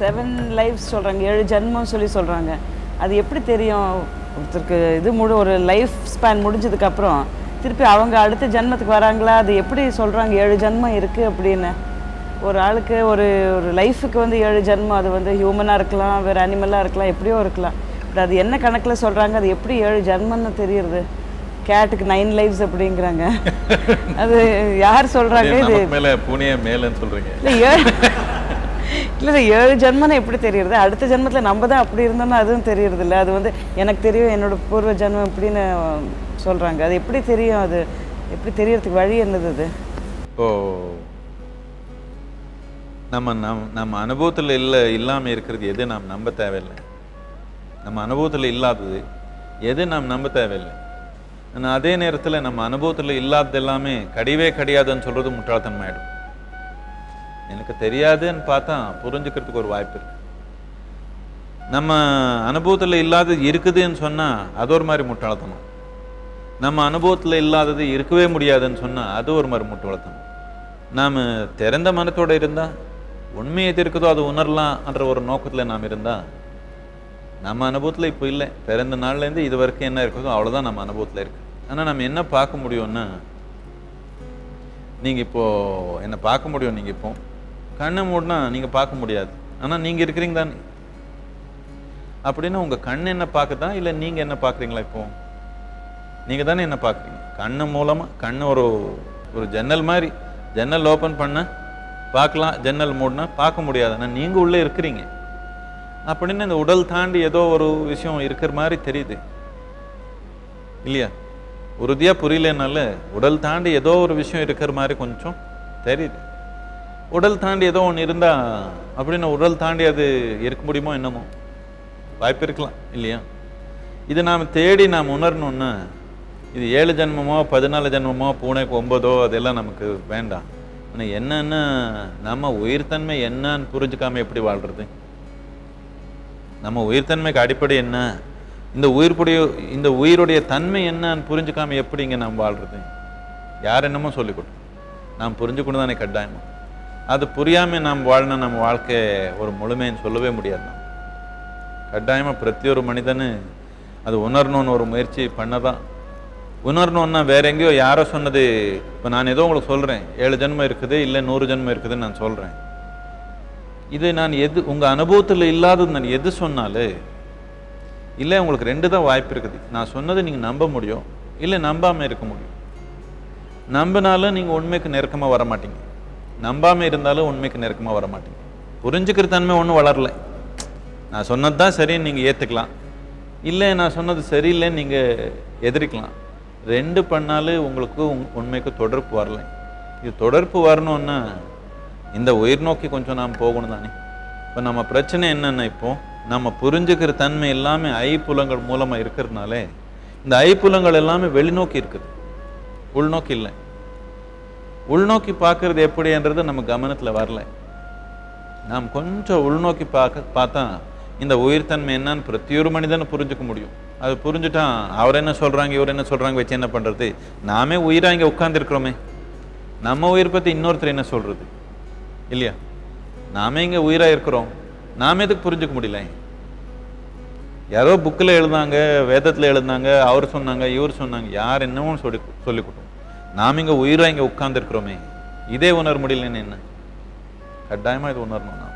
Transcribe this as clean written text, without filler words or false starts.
7 lives சொல்கிறாங்க, 7 ஜென்மம் சொல்லி சொல்கிறாங்க. அது எப்படி தெரியும் ஒருத்தருக்கு? இது ஒரு லைஃப் ஸ்பேன் முடிஞ்சதுக்கப்புறம் திருப்பி அவங்க அடுத்த ஜென்மத்துக்கு வராங்களா? அது எப்படி சொல்கிறாங்க 7 ஜென்மம் இருக்குது அப்படின்னு? ஒரு ஆளுக்கு ஒரு ஒரு லைஃபுக்கு வந்து 7 ஜென்மம், அது வந்து ஹியூமனாக இருக்கலாம், வேறு அனிமலாக இருக்கலாம், எப்படியோ இருக்கலாம். பட் அது என்ன கணக்கில் சொல்கிறாங்க? அது எப்படி 7 ஜென்மன்னு தெரியுறது? கேட்டுக்கு 9 லைஃப்ஸ் அப்படிங்கிறாங்க. அது யார் சொல்கிறாங்க? இது மேலே பூனையே மேலேன்னு சொல்கிறீங்க. இல்லை 7 ஜென்மன்னு எப்படி தெரியுறது? அடுத்த ஜென்மத்தில் நம்ம தான் அப்படி இருந்தோம்னா அதுவும் தெரியறது இல்லை. அது வந்து எனக்கு தெரியும் என்னோடய பூர்வ ஜென்மம் இப்படின்னு சொல்கிறாங்க. அது எப்படி தெரியும்? அது எப்படி தெரியறதுக்கு வழி என்னது? அது நம்ம அனுபவத்தில் இல்லாமல் இருக்கிறது எது நாம் நம்ப தேவையில்லை. நம்ம அனுபவத்தில் இல்லாதது எது நாம் நம்ப தேவையில்லை. ஆனால் அதே நேரத்தில் நம்ம அனுபவத்தில் இல்லாதது எல்லாமே கிடையாதுன்னு சொல்கிறது முட்டாள்தன்மையாயிடும். எனக்கு தெரியாதுன்னு பார்த்தா புரிஞ்சுக்கிறதுக்கு ஒரு வாய்ப்பு இருக்கு. நம்ம அனுபவத்தில் இல்லாதது இருக்குதுன்னு சொன்னால் அது ஒரு மாதிரி முட்டாள்தனம். நம்ம அனுபவத்தில் இல்லாதது இருக்கவே முடியாதுன்னு சொன்னால் அது ஒரு மாதிரி முட்டாள்தனம். நாம் திறந்த மனத்தோடு இருந்தால் உண்மை எது இருக்குதோ அது உணரலாம்ன்ற ஒரு நோக்கத்தில் நாம் இருந்தால் நம்ம அனுபவத்தில் இப்போ இல்லை. பிறந்த நாள்லேருந்து இது வரைக்கும் என்ன இருக்குதோ அவ்வளோதான் நம்ம அனுபவத்தில் இருக்குது. ஆனால் நம்ம என்ன பார்க்க முடியும்னா, நீங்கள் இப்போது என்ன பார்க்க முடியும். நீங்கள் இப்போ கண்ணை மூடினா நீங்கள் பார்க்க முடியாது. ஆனால் நீங்கள் இருக்கிறீங்க தானே. அப்படின்னா உங்கள் கண் என்ன பார்க்குதா இல்லை நீங்கள் என்ன பார்க்குறீங்களா? இப்போ நீங்கள் தானே என்ன பார்க்குறீங்க. கண்ணு மூலமாக கண் ஒரு ஜன்னல் மாதிரி. ஜன்னல் ஓப்பன் பண்ண பார்க்கலாம், ஜன்னல் மூடினா பார்க்க முடியாது. ஆனால் நீங்கள் உள்ளே இருக்கிறீங்க. அப்படின்னு இந்த உடல் தாண்டி ஏதோ ஒரு விஷயம் இருக்கிற மாதிரி தெரியுது இல்லையா? உறுதியாக புரியலனால உடல் தாண்டி ஏதோ ஒரு விஷயம் இருக்கிற மாதிரி கொஞ்சம் தெரியுது. உடல் தாண்டி ஏதோ ஒன்று இருந்தால் அப்படின்னு உடல் தாண்டி அது இருக்க முடியுமோ என்னமோ? வாய்ப்பு இருக்கலாம் இல்லையா? இது நாம் தேடி நாம் உணரணுன்னா இது 7 ஜென்மமோ 14 ஜென்மமோ பூனைக்கு 9 அதெல்லாம் நமக்கு வேண்டாம். ஆனால் என்னன்னா நம்ம உயிர்த்தன்மை என்னன்னு புரிஞ்சுக்காம எப்படி வாழ்றது? நம்ம உயிர்த்தன்மைக்கு அடிப்படை என்ன? இந்த உயிருடைய தன்மை என்னன்னு புரிஞ்சுக்காம எப்படி இங்கே நாம் வாழ்றது? யார் என்னமோ சொல்லிக்கொடும். நாம் புரிஞ்சுக்கொண்டு தானே கட்டாயமா. அது புரியாமல் நாம் வாழ்னா நம்ம வாழ்க்கை ஒரு முழுமைன்னு சொல்லவே முடியாது. நாம் கட்டாயமாக பிரத்தியொரு மனிதனு அது உணரணும்னு ஒரு முயற்சி பண்ணதான். உணரணுன்னா வேற எங்கேயோ யாரோ சொன்னது. இப்போ நான் ஏதோ உங்களுக்கு சொல்கிறேன் 7 ஜென்மம் இருக்குது இல்லை 100 ஜென்மம் இருக்குதுன்னு நான் சொல்கிறேன். இது நான் எது உங்கள் அனுபவத்தில் இல்லாதது நான் எது சொன்னாலும் இல்லை, உங்களுக்கு 2 தான் வாய்ப்பு இருக்குது. நான் சொன்னதை நீங்கள் நம்ப முடியும், இல்லை நம்பாமல் இருக்க முடியும். நம்பினாலும் நீங்கள் உண்மைக்கு நெருக்கமாக வர மாட்டீங்க, நம்பாமல் இருந்தாலும் உண்மைக்கு நெருக்கமாக வர மாட்டீங்க. புரிஞ்சுக்கிற தன்மை ஒன்றும் வளரலை. நான் சொன்னது தான் சரின்னு நீங்கள் ஏற்றுக்கலாம், இல்லை நான் சொன்னது சரியில்லைன்னு நீங்கள் எதிரிக்கலாம். 2 பண்ணாலும் உங்களுக்கு உண்மைக்கு தொடர்பு வரலை. இது தொடர்பு வரணும்னா இந்த உயிர் நோக்கி கொஞ்சம் நாம் போகணும் தானே. இப்போ நம்ம பிரச்சனை என்னென்னா, இப்போ நம்ம புரிஞ்சுக்கிற தன்மை எல்லாமே ஐப்புலங்கள் மூலமாக இருக்கிறதுனாலே இந்த ஐப்புலங்கள் எல்லாமே வெளிநோக்கி இருக்குது, உள்நோக்கி இல்லை. உள்நோக்கி பார்க்கறது எப்படின்றது நம்ம கவனத்தில் வரல. நாம் கொஞ்சம் உள்நோக்கி பார்த்தா இந்த உயிர்த்தன்மை என்னன்னு பிரத்தியொரு மனிதனை புரிஞ்சுக்க முடியும். அது புரிஞ்சுட்டா அவர் என்ன சொல்கிறாங்க இவர் என்ன சொல்கிறாங்க வச்சு என்ன பண்ணுறது? நாமே உயிராக இங்கே உட்காந்துருக்கிறோமே, நம்ம உயிர் பற்றி இன்னொருத்தர் என்ன சொல்கிறது இல்லையா? நாமே இங்கே உயிராக இருக்கிறோம், நாம எதுக்கு புரிஞ்சுக்க முடியல? யாரோ புக்கில் எழுதாங்க, வேதத்தில் எழுந்தாங்க, அவர் சொன்னாங்க இவர் சொன்னாங்க, யார் என்னவோ சொல்லிக்கிட்டோம். நாம் இங்கே உயிராக இங்கே உட்காந்துருக்கிறோமே, இதே உணர முடியலன்னு என்ன? கட்டாயமாக இது உணரணும்.